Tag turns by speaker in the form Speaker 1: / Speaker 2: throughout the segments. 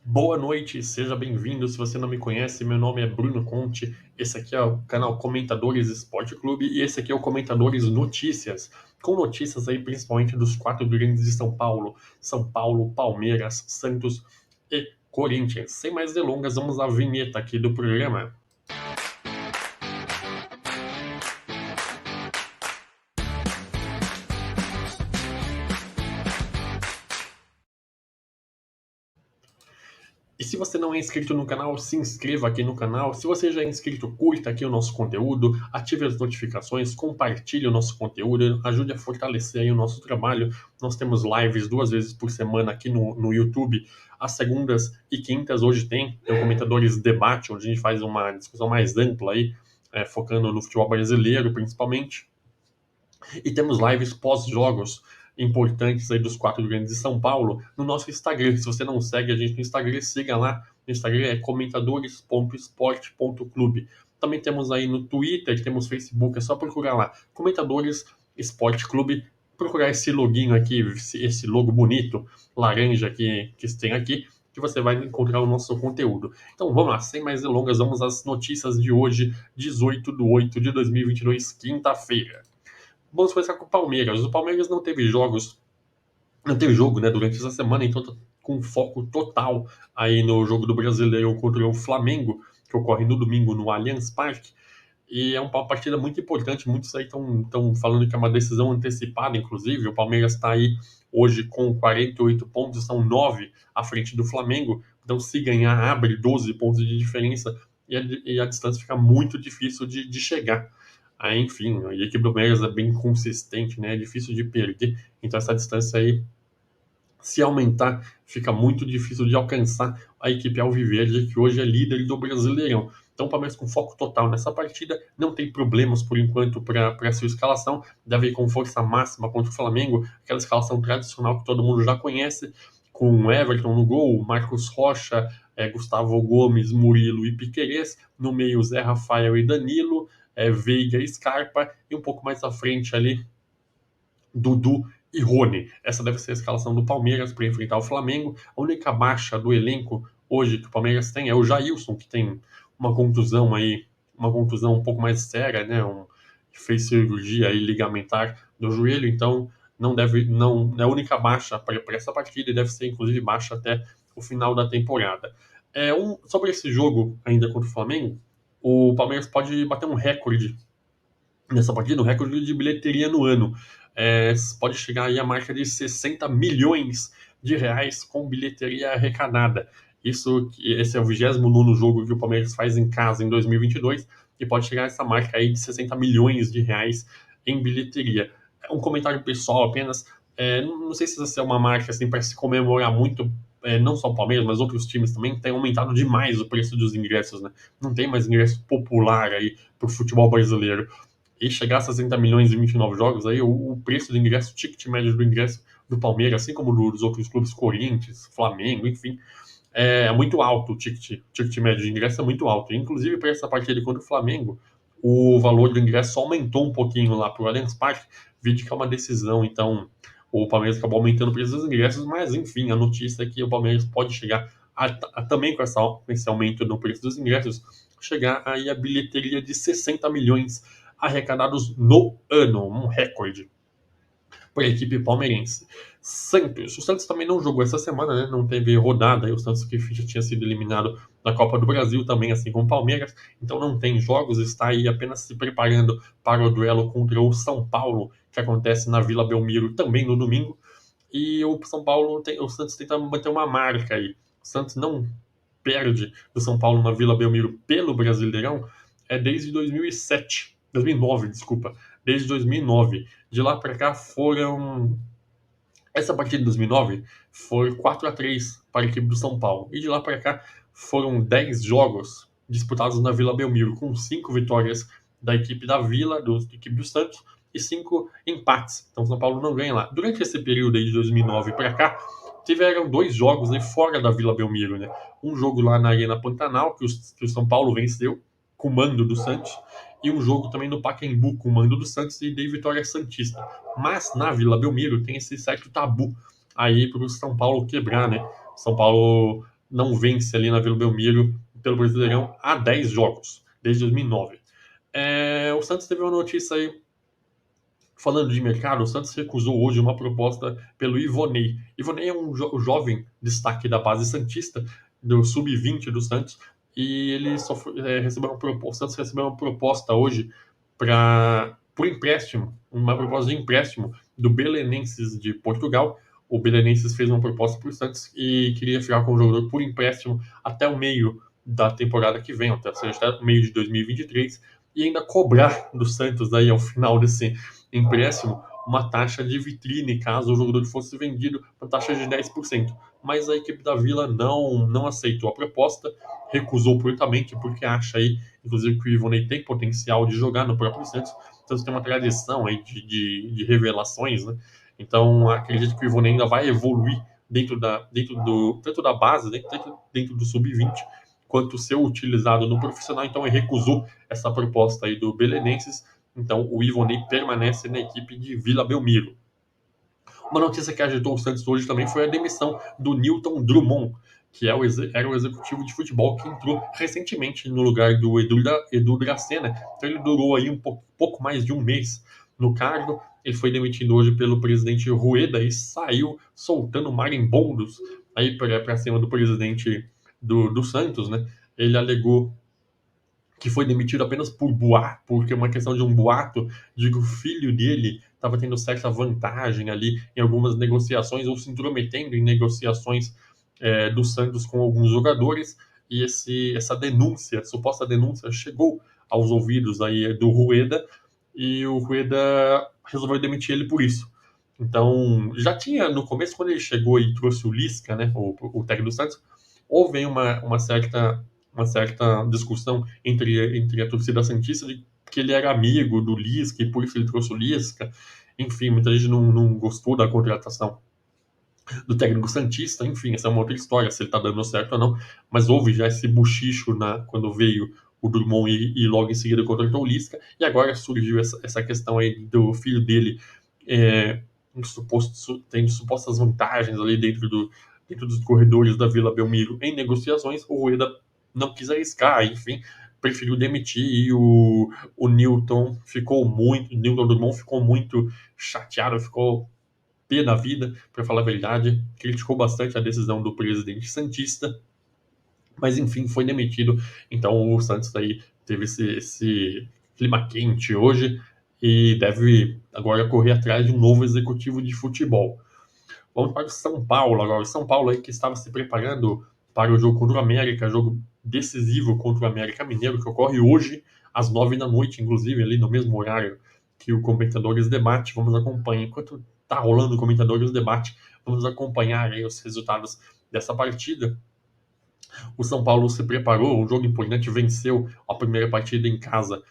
Speaker 1: Boa noite, seja bem-vindo. Se você não me conhece, meu nome é Bruno Conte. Esse aqui é o canal Comentadores Esporte Clube e esse aqui é o Comentadores Notícias, com notícias aí principalmente dos quatro grandes de São Paulo: São Paulo, Palmeiras, Santos e Corinthians. Sem mais delongas, vamos à vinheta aqui do programa. E se você não é inscrito no canal, se inscreva aqui no canal. Se você já é inscrito, curta aqui o nosso conteúdo, ative as notificações, compartilhe o nosso conteúdo, ajude a fortalecer aí o nosso trabalho. Nós temos lives 2 vezes por semana aqui no YouTube, às segundas e quintas. Hoje tem o Comentadores Debate, onde a gente faz uma discussão mais ampla aí, focando no futebol brasileiro principalmente. E temos lives pós-jogos importantes aí dos quatro grandes de São Paulo no nosso Instagram. Se você não segue a gente no Instagram, siga lá. No Instagram é comentadores.esporte.clube. Também temos aí no Twitter, temos Facebook, é só procurar lá. Comentadores Esporte Clube. Procurar esse loginho aqui, esse logo bonito, laranja que tem aqui, que você vai encontrar o nosso conteúdo. Então vamos lá, sem mais delongas, vamos às notícias de hoje, 18/8/2022, quinta-feira. Vamos começar com o Palmeiras. O Palmeiras não teve jogo, né, durante essa semana, então tá com foco total aí no jogo do Brasileiro contra o Flamengo, que ocorre no domingo no Allianz Parque. E é uma partida muito importante. Muitos aí estão falando que é uma decisão antecipada, inclusive. O Palmeiras está aí hoje com 48 pontos, são 9 à frente do Flamengo. Então, se ganhar, abre 12 pontos de diferença e a distância fica muito difícil de chegar. Aí, enfim, a equipe do Palmeiras é bem consistente, né? É difícil de perder. Então, essa distância aí, se aumentar, fica muito difícil de alcançar a equipe alviverde, que hoje é líder do Brasileirão. Então, o Palmeiras com foco total nessa partida, não tem problemas por enquanto para a sua escalação, deve ir com força máxima contra o Flamengo, aquela escalação tradicional que todo mundo já conhece, com Everton no gol, Marcos Rocha, Gustavo Gomes, Murilo e Piquerez, no meio Zé Rafael e Danilo, Veiga e Scarpa, e um pouco mais à frente ali, Dudu e Rony. Essa deve ser a escalação do Palmeiras para enfrentar o Flamengo. A única baixa do elenco hoje que o Palmeiras tem é o Jailson, que tem uma contusão aí, uma contusão um pouco mais séria, né? Fez cirurgia aí ligamentar do joelho, então não é a única baixa para essa partida e deve ser inclusive baixa até o final da temporada. Sobre esse jogo ainda contra o Flamengo, o Palmeiras pode bater um recorde nessa partida, um recorde de bilheteria no ano. Pode chegar aí a marca de 60 milhões de reais com bilheteria arrecadada. Esse é o 29º jogo que o Palmeiras faz em casa em 2022 e pode chegar a essa marca aí de 60 milhões de reais em bilheteria. É um comentário pessoal apenas. Não sei se essa é uma marca assim para se comemorar muito. Não só o Palmeiras, mas outros times também têm aumentado demais o preço dos ingressos, né? Não tem mais ingresso popular aí para o futebol brasileiro e chegar a 60 milhões em 29 jogos, aí o preço do ingresso, o ticket médio do ingresso do Palmeiras, assim como dos outros clubes, Corinthians, Flamengo, enfim, é muito alto. O ticket médio de ingresso é muito alto. Inclusive, para essa partida contra o Flamengo, o valor do ingresso aumentou um pouquinho lá para o Allianz Parque, vídeo que é uma decisão, então o Palmeiras acabou aumentando o preço dos ingressos, mas enfim, a notícia é que o Palmeiras pode chegar também com esse aumento no preço dos ingressos, chegar aí a bilheteria de 60 milhões arrecadados no ano, um recorde para a equipe palmeirense. Santos. O Santos também não jogou essa semana, né? Não teve rodada. O Santos que já tinha sido eliminado da Copa do Brasil também, assim como o Palmeiras. Então não tem jogos, está aí apenas se preparando para o duelo contra o São Paulo, que acontece na Vila Belmiro também no domingo. E o Santos tenta manter uma marca aí. O Santos não perde do São Paulo na Vila Belmiro pelo Brasileirão desde 2007, 2009, desculpa, desde 2009. De lá para cá foram essa partida de 2009 foi 4-3 para a equipe do São Paulo. E de lá para cá foram 10 jogos disputados na Vila Belmiro, com 5 vitórias da equipe da Vila, da equipe do Santos, e 5 empates. Então o São Paulo não ganha lá. Durante esse período aí de 2009 para cá, tiveram 2 jogos aí fora da Vila Belmiro, né? Um jogo lá na Arena Pantanal, que o São Paulo venceu, com o mando do Santos, e um jogo também no Pacaembu, com o mando do Santos e de vitória santista. Mas na Vila Belmiro tem esse certo tabu aí para o São Paulo quebrar, né? São Paulo não vence ali na Vila Belmiro pelo Brasileirão há 10 jogos, desde 2009. O Santos teve uma notícia aí falando de mercado. O Santos recusou hoje uma proposta pelo Ivonei. Ivonei é um jovem destaque da base santista, do sub-20 do Santos, e ele recebeu uma proposta. O Santos recebeu uma proposta hoje por empréstimo, uma proposta de empréstimo do Belenenses de Portugal. O Belenenses fez uma proposta para o Santos e queria ficar com o jogador por empréstimo até o meio da temporada que vem, ou seja, até o meio de 2023, e ainda cobrar do Santos aí ao final desse empréstimo uma taxa de vitrine caso o jogador fosse vendido por taxa de 10%. Mas a equipe da Vila não aceitou a proposta, recusou prontamente, porque acha aí, inclusive, que o Ivonei tem potencial de jogar no próprio Santos. O Santos tem uma tradição aí de revelações, né? Então acredito que o Ivonei ainda vai evoluir tanto da base, dentro do sub-20, quanto ser utilizado no profissional. Então ele recusou essa proposta aí do Belenenses. Então o Ivonei permanece na equipe de Vila Belmiro. Uma notícia que agitou o Santos hoje também foi a demissão do Newton Drummond, que era o executivo de futebol que entrou recentemente no lugar do Edu Dracena. Então ele durou aí pouco mais de um mês no cargo. Ele foi demitido hoje pelo presidente Rueda e saiu soltando marimbondos aí para cima do presidente do Santos, né? Ele alegou que foi demitido apenas porque é uma questão de um boato de que o filho dele estava tendo certa vantagem ali em algumas negociações ou se intrometendo em negociações do Santos com alguns jogadores, e essa denúncia, suposta denúncia, chegou aos ouvidos aí do Rueda, e o Rueda resolveu demitir ele por isso. Então, já tinha no começo, quando ele chegou e trouxe o Lisca, né, o técnico do Santos, houve uma certa discussão entre a torcida santista de que ele era amigo do Lisca e por isso ele trouxe o Lisca. Enfim, muita gente não gostou da contratação do técnico santista. Enfim, essa é uma outra história, se ele tá dando certo ou não. Mas houve já esse buchicho quando veio o Drummond e logo em seguida contratou o Lisca. E agora surgiu essa questão aí do filho dele é, tendo supostas vantagens ali dentro dos corredores da Vila Belmiro em negociações. O Rueda não quis arriscar, enfim, preferiu demitir, e o Newton Drummond ficou muito chateado, ficou pé da vida, para falar a verdade, criticou bastante a decisão do presidente santista, mas enfim, foi demitido. Então o Santos aí teve esse clima quente hoje e deve agora correr atrás de um novo executivo de futebol. Vamos para o São Paulo agora. O São Paulo aí que estava se preparando para o jogo contra o América, jogo decisivo contra o América Mineiro, que ocorre hoje às 9 da noite, inclusive ali no mesmo horário que o Comentadores Debate. Vamos acompanhar, enquanto está rolando o Comentadores Debate, vamos acompanhar aí os resultados dessa partida. O São Paulo se preparou, um jogo importante, venceu a primeira partida em casa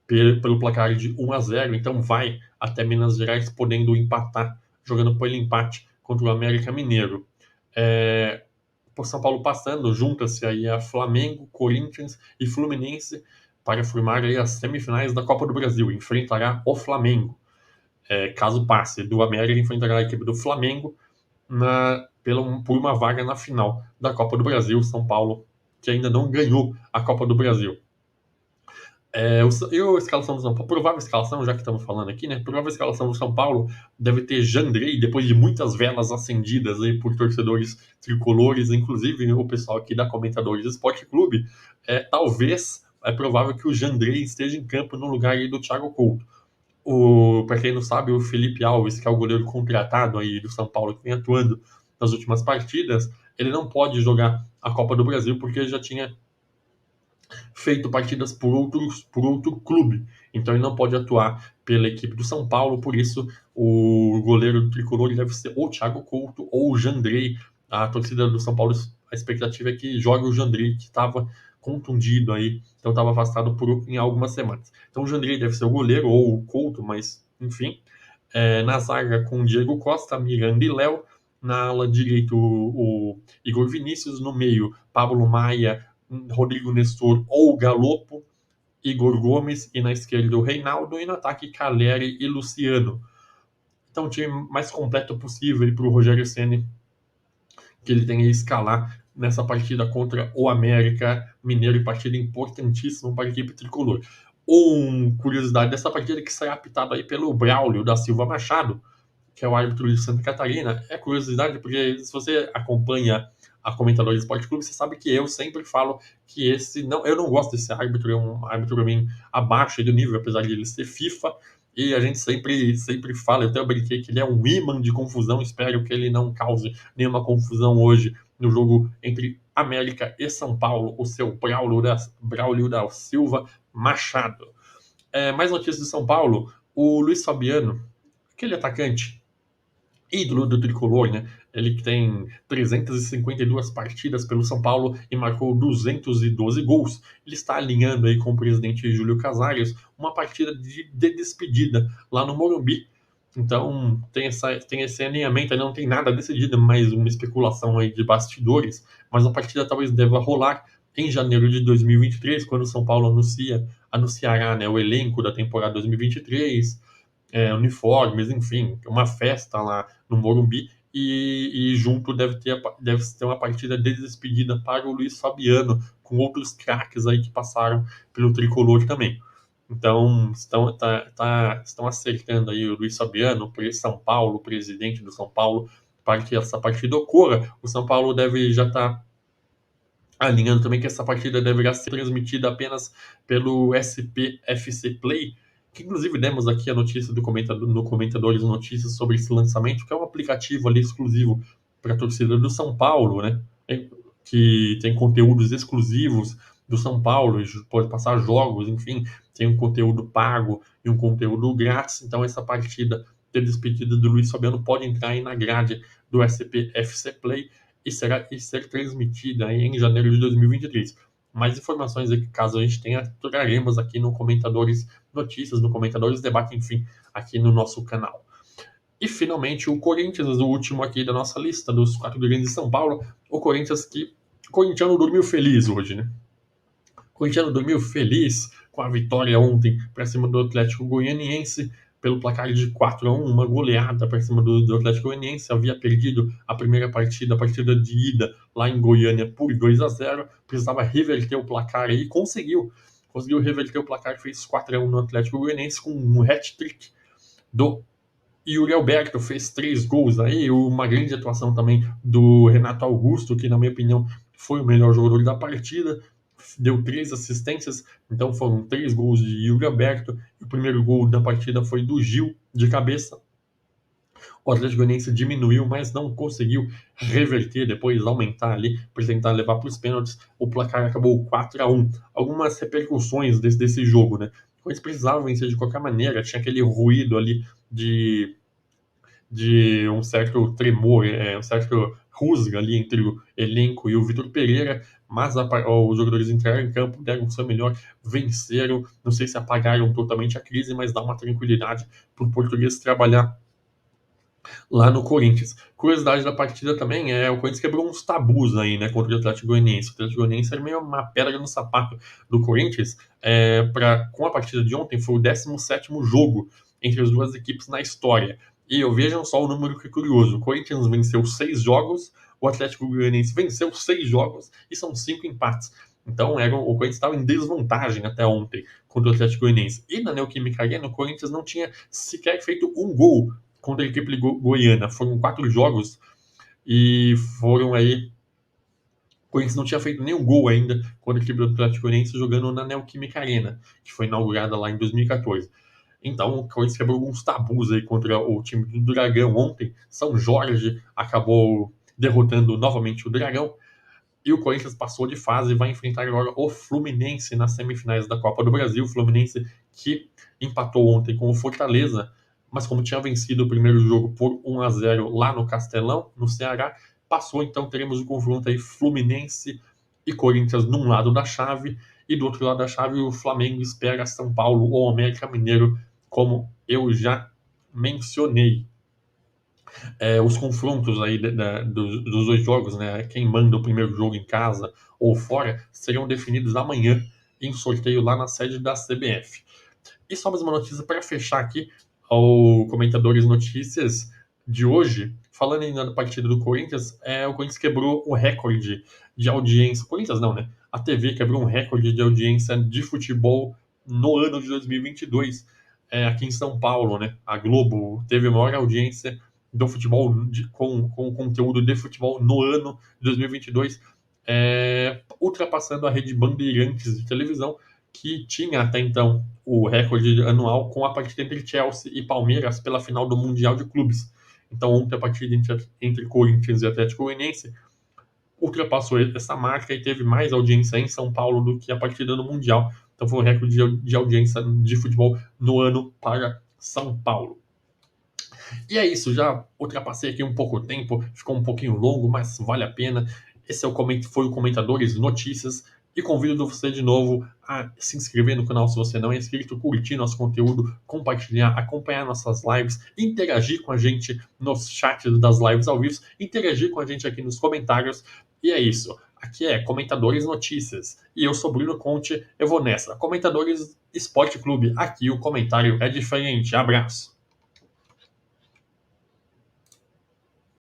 Speaker 1: pelo placar de 1-0, então vai até Minas Gerais podendo empatar, jogando pelo empate contra o América Mineiro. Por São Paulo passando, junta-se aí a Flamengo, Corinthians e Fluminense para formar aí as semifinais da Copa do Brasil. Enfrentará o Flamengo. Caso passe do América, enfrentará a equipe do Flamengo por uma vaga na final da Copa do Brasil. São Paulo, que ainda não ganhou a Copa do Brasil. E a escalação do São Paulo, provável escalação, já que estamos falando aqui, né? Provável escalação do São Paulo deve ter Jandrei, depois de muitas velas acendidas aí por torcedores tricolores, inclusive o pessoal aqui da Comentadores Esporte Clube. Talvez é provável que o Jandrei esteja em campo no lugar aí do Thiago Couto. Para quem não sabe, o Felipe Alves, que é o goleiro contratado aí do São Paulo, que vem atuando nas últimas partidas, ele não pode jogar a Copa do Brasil porque ele já tinha feito partidas por outro clube. Então ele não pode atuar pela equipe do São Paulo, por isso o goleiro tricolor deve ser ou o Thiago Couto ou o Jandrei. A torcida do São Paulo, a expectativa é que jogue o Jandrei, que estava contundido aí, então estava afastado em algumas semanas. Então o Jandrei deve ser o goleiro ou o Couto, mas enfim. Na zaga com Diego Costa, Miranda e Léo. Na ala direita o Igor Vinícius, no meio Pablo Maia, Rodrigo Nestor ou Galopo, Igor Gomes, e na esquerda o Reinaldo, e no ataque Caleri e Luciano. Então o time mais completo possível para o Rogério Ceni, que ele tem que escalar nessa partida contra o América Mineiro, e partida importantíssima para a equipe tricolor. Curiosidade dessa partida que será apitada aí pelo Braulio da Silva Machado, que é o árbitro de Santa Catarina. É curiosidade porque se você acompanha a Comentadores Esporte Clube, você sabe que eu sempre falo que eu não gosto desse árbitro, é um árbitro para mim abaixo do nível, apesar de ele ser FIFA, e a gente sempre fala, eu até brinquei que ele é um imã de confusão, espero que ele não cause nenhuma confusão hoje no jogo entre América e São Paulo, o seu Braulio da Silva Machado. Mais notícias de São Paulo, o Luiz Fabiano, aquele atacante ídolo do tricolor, né? Ele que tem 352 partidas pelo São Paulo e marcou 212 gols. Ele está alinhando aí com o presidente Júlio Casares uma partida de despedida lá no Morumbi. Então tem esse alinhamento, não tem nada decidido, mais uma especulação aí de bastidores, mas a partida talvez deva rolar em janeiro de 2023, quando o São Paulo anunciará, né, o elenco da temporada 2023, uniformes, enfim, uma festa lá no Morumbi, e junto deve ter uma partida de despedida para o Luiz Fabiano, com outros craques aí que passaram pelo tricolor também. Então, estão acertando aí o Luiz Fabiano, São Paulo, o presidente do São Paulo, para que essa partida ocorra. O São Paulo deve já estar alinhando também que essa partida deverá ser transmitida apenas pelo SPFC Play, que inclusive demos aqui a notícia no Comentadores Notícias sobre esse lançamento, que é um aplicativo ali exclusivo para a torcida do São Paulo, né? Que tem conteúdos exclusivos do São Paulo, pode passar jogos, enfim, tem um conteúdo pago e um conteúdo grátis. Então essa partida de despedida do Luiz Fabiano pode entrar aí na grade do SPFC Play e ser transmitida aí em janeiro de 2023. Mais informações aí, caso a gente tenha, traremos aqui no Comentadores Notícias, no Comentadores Debate, enfim, aqui no nosso canal. E finalmente o Corinthians, o último aqui da nossa lista dos 4 grandes de São Paulo. O Corinthians o corintiano dormiu feliz hoje, né? O corintiano dormiu feliz com a vitória ontem para cima do Atlético Goianiense pelo placar de 4-1, uma goleada para cima do Atlético Goianiense. Havia perdido a primeira partida, a partida de ida lá em Goiânia por 2-0, precisava reverter o placar e conseguiu reverter o placar, fez 4-1 no Atlético Goianiense com um hat-trick do Yuri Alberto, fez 3 gols aí, uma grande atuação também do Renato Augusto, que na minha opinião foi o melhor jogador da partida, deu 3 assistências, então foram 3 gols de Yuri Alberto, e o primeiro gol da partida foi do Gil, de cabeça. O Atlético Goianiense diminuiu, mas não conseguiu reverter, depois aumentar ali, para tentar levar para os pênaltis. O placar acabou 4-1. Algumas repercussões desse jogo, né? Eles precisavam vencer de qualquer maneira, tinha aquele ruído ali de um certo tremor, um certo rusga ali entre o elenco e o Vitor Pereira, mas os jogadores entraram em campo, deram o seu melhor, venceram. Não sei se apagaram totalmente a crise, mas dá uma tranquilidade para o português trabalhar lá no Corinthians. Curiosidade da partida também o Corinthians quebrou uns tabus aí, né, contra o Atlético Goianiense. O Atlético Goianiense era meio uma pedra no sapato do Corinthians. Com a partida de ontem, foi o 17º jogo entre as duas equipes na história. E vejam só o número que é curioso. O Corinthians venceu 6 jogos, o Atlético Goianiense venceu 6 jogos e são 5 empates. Então o Corinthians estava em desvantagem até ontem contra o Atlético Goianiense. E na Neoquímica Arena, o Corinthians não tinha sequer feito um gol contra a equipe goiana. Foram 4 jogos e foram aí. O Corinthians não tinha feito nenhum gol ainda contra a equipe do Atlético Goianiense jogando na Neoquímica Arena, que foi inaugurada lá em 2014. Então o Corinthians quebrou alguns tabus aí contra o time do Dragão ontem. São Jorge acabou derrotando novamente o Dragão. E o Corinthians passou de fase e vai enfrentar agora o Fluminense nas semifinais da Copa do Brasil. O Fluminense que empatou ontem com o Fortaleza, mas como tinha vencido o primeiro jogo por 1-0 lá no Castelão, no Ceará, passou. Então teremos o confronto aí Fluminense e Corinthians num lado da chave, e do outro lado da chave o Flamengo espera São Paulo ou América Mineiro, como eu já mencionei. Os confrontos aí dos 2 jogos, né? Quem manda o primeiro jogo em casa ou fora, serão definidos amanhã em sorteio lá na sede da CBF. E só mais uma notícia para fechar aqui, ao Comentadores Notícias de hoje. falando ainda da partida do Corinthians, o Corinthians quebrou o recorde de audiência. Corinthians não, né? A TV quebrou um recorde de audiência de futebol no ano de 2022, aqui em São Paulo, né? A Globo teve a maior audiência do futebol com conteúdo de futebol no ano de 2022, ultrapassando a rede Bandeirantes de televisão, que tinha até então o recorde anual com a partida entre Chelsea e Palmeiras pela final do Mundial de Clubes. Então, ontem a partida entre Corinthians e Atlético Goianiense ultrapassou essa marca e teve mais audiência em São Paulo do que a partida no Mundial. Então, foi um recorde de audiência de futebol no ano para São Paulo. E é isso, já ultrapassei aqui um pouco o tempo, ficou um pouquinho longo, mas vale a pena. Esse foi o Comentadores Notícias. E convido você de novo a se inscrever no canal se você não é inscrito, curtir nosso conteúdo, compartilhar, acompanhar nossas lives, interagir com a gente nos chats das lives ao vivo, interagir com a gente aqui nos comentários. E é isso. Aqui é Comentadores Notícias. E eu sou Bruno Conte, eu vou nessa. Comentadores Esporte Clube. Aqui o comentário é diferente. Abraço.